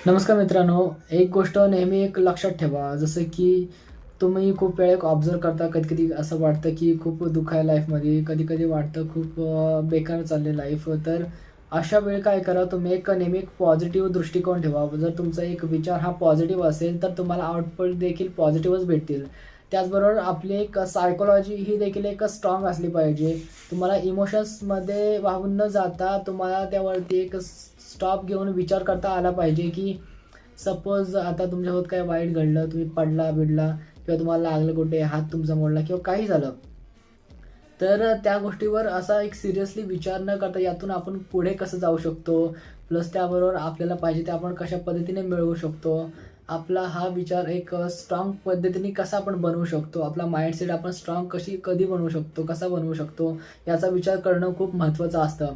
नमस्कार मित्रांनो, एक गोष्ट नेहमी एक लक्षात ठेवा, जसं की तुम्ही खूप वेळा एक ऑब्झर्व्ह करता, कधी-कधी असं वाटतं की खूप दुःख आहे लाईफमध्ये, कधी-कधी वाटतं खूप बेकार चालली लाईफ. तर अशा वेळी काय करा, तुम्ही एक नेहमी एक पॉझिटिव्ह दृष्टिकोन ठेवा. जर तुमचा एक विचार हा पॉझिटिव्ह असेल, तर तुम्हाला आउटपुट देखील पॉझिटिव्हच भेटतील. त्याचबरोबर आपली एक सायकॉलॉजी ही देखील एक स्ट्राँग असली पाहिजे. तुम्हाला इमोशन्समध्ये वाहून न जाता तुम्हाला त्यावरती एक स्टॉप घेऊन विचार करता आला पाहिजे, की सपोज आता तुमच्यासोबत काही वाईट घडलं, तुम्ही पडला-बिडला किंवा तुम्हाला लागलं कुठे, हात तुमचा मोडला किंवा काही झालं. तर त्या गोष्टीवर असा एक सिरियसली विचार न करता यातून आपण पुढे कसं जाऊ शकतो, प्लस त्याबरोबर आपल्याला पाहिजे ते आपण कशा पद्धतीने मिळवू शकतो. आपला हा विचार एक स्ट्राँग पद्धतीने कसा आपण बनवू शकतो, आपला माइंडसेट आपण स्ट्राँग कधी बनवू शकतो, कसा बनवू शकतो, याचा विचार करणं खूप महत्त्वाचं असतं.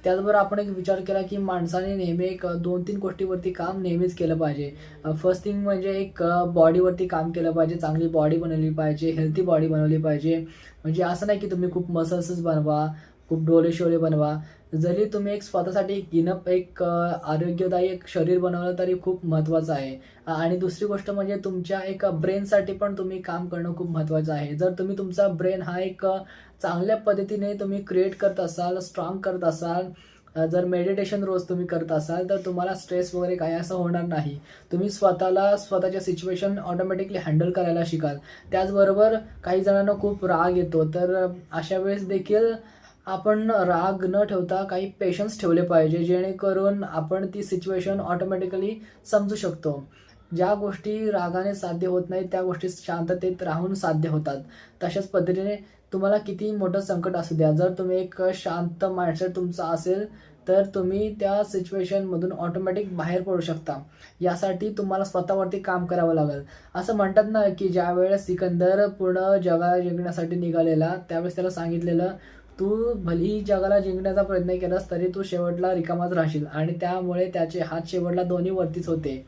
त्याचबरोबर आपण एक विचार केला, की माणसाने नेहमी एक 2-3 गोष्टीवरती काम नेहमीच केलं पाहिजे. फर्स्ट थिंग म्हणजे एक बॉडीवरती काम केलं पाहिजे. चांगली बॉडी बनवली पाहिजे, हेल्थी बॉडी बनवली पाहिजे. म्हणजे असं नाही की तुम्ही खूप मसल्सच बनवा, खूप डोले-शोले बनवा. जरी तुम्ही एक स्वतःसाठी एक इनफ एक आरोग्यदायी एक शरीर बनवलं तरी खूप महत्त्वाचं आहे. आणि दुसरी गोष्ट म्हणजे तुमच्या एक ब्रेनसाठी पण तुम्ही काम करणं खूप महत्त्वाचं आहे. जर तुम्ही तुमचा ब्रेन हा एक चांगल्या पद्धतीने तुम्ही क्रिएट करत असाल, स्ट्राँग करत असाल, जर मेडिटेशन रोज तुम्ही करत असाल, तर तुम्हाला स्ट्रेस वगैरे काही असं होणार नाही. तुम्ही स्वतःला स्वतःच्या सिच्युएशन ऑटोमॅटिकली हँडल करायला शिकाल. त्याचबरोबर काही जणांना खूप राग येतो, तर अशा वेळेस देखील आपण राग न ठेवता काही पेशन्स ठेवले पाहिजे, जेणेकरून आपण ती सिच्युएशन ऑटोमॅटिकली समजू शकतो. ज्या गोष्टी रागाने साध्य होत नाहीत, त्या गोष्टी शांततेत राहून साध्य होतात. तशाच पद्धतीने तुम्हाला कितीही मोठं संकट असू द्या, जर तुम्ही एक शांत माइंडसेट तुमचा असेल, तर तुम्ही त्या सिच्युएशनमधून ऑटोमॅटिक बाहेर पडू शकता. यासाठी तुम्हाला स्वतःवरती काम करावं लागेल. असं म्हणतात ना, की ज्यावेळेस सिकंदर पूर्ण जगाला जिंकण्यासाठी निघालेला, त्यावेळेस त्याला सांगितलेलं, "तू भलेही जगाला जिंकण्याचा प्रयत्न केलास, तरी तू शेवटला रिकामाच राहशील." आणि त्यामुळे त्याचे हात शेवटला दोन्ही वरतीच होते.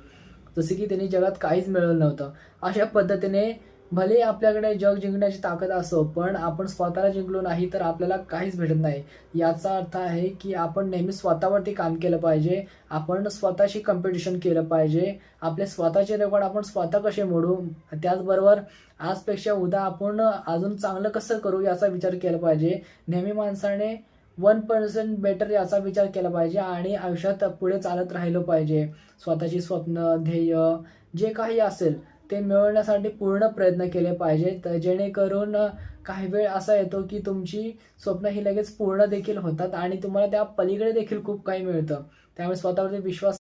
जसे की त्यांनी जगात काहीच मिळवलं नव्हतं. अशा पद्धतीने भले आपल्याकडे जग जिंकण्याची ताकद असो, पण आपण स्वतःला जिंकलो नाही तर आपल्याला काहीच भेटत नाही. याचा अर्थ आहे, की आपण नेहमी स्वतःवरती काम केलं पाहिजे. आपण स्वतःशी कॉम्पिटिशन केलं पाहिजे. आपले स्वतःचे रेकॉर्ड आपण स्वतः कसे मोडू, त्याचबरोबर आजपेक्षा उद्या आपण अजून चांगलं कसं करू याचा विचार केला पाहिजे. नेहमी माणसाने 1% बेटर याचा विचार केला पाहिजे आणि आयुष्यात पुढे चालत राहिलं पाहिजे. स्वतःची स्वप्न, ध्येय जे काही असेल ते मिळवण्यासाठी पूर्ण प्रयत्न केले पाहिजेत. जेणेकरून काही वेळ असा येतो, की तुमची स्वप्न ही लगेच पूर्ण देखील होतात आणि तुम्हाला त्या पलीकडे देखील खूप काही मिळतं. त्यामुळे स्वतःवरती विश्वास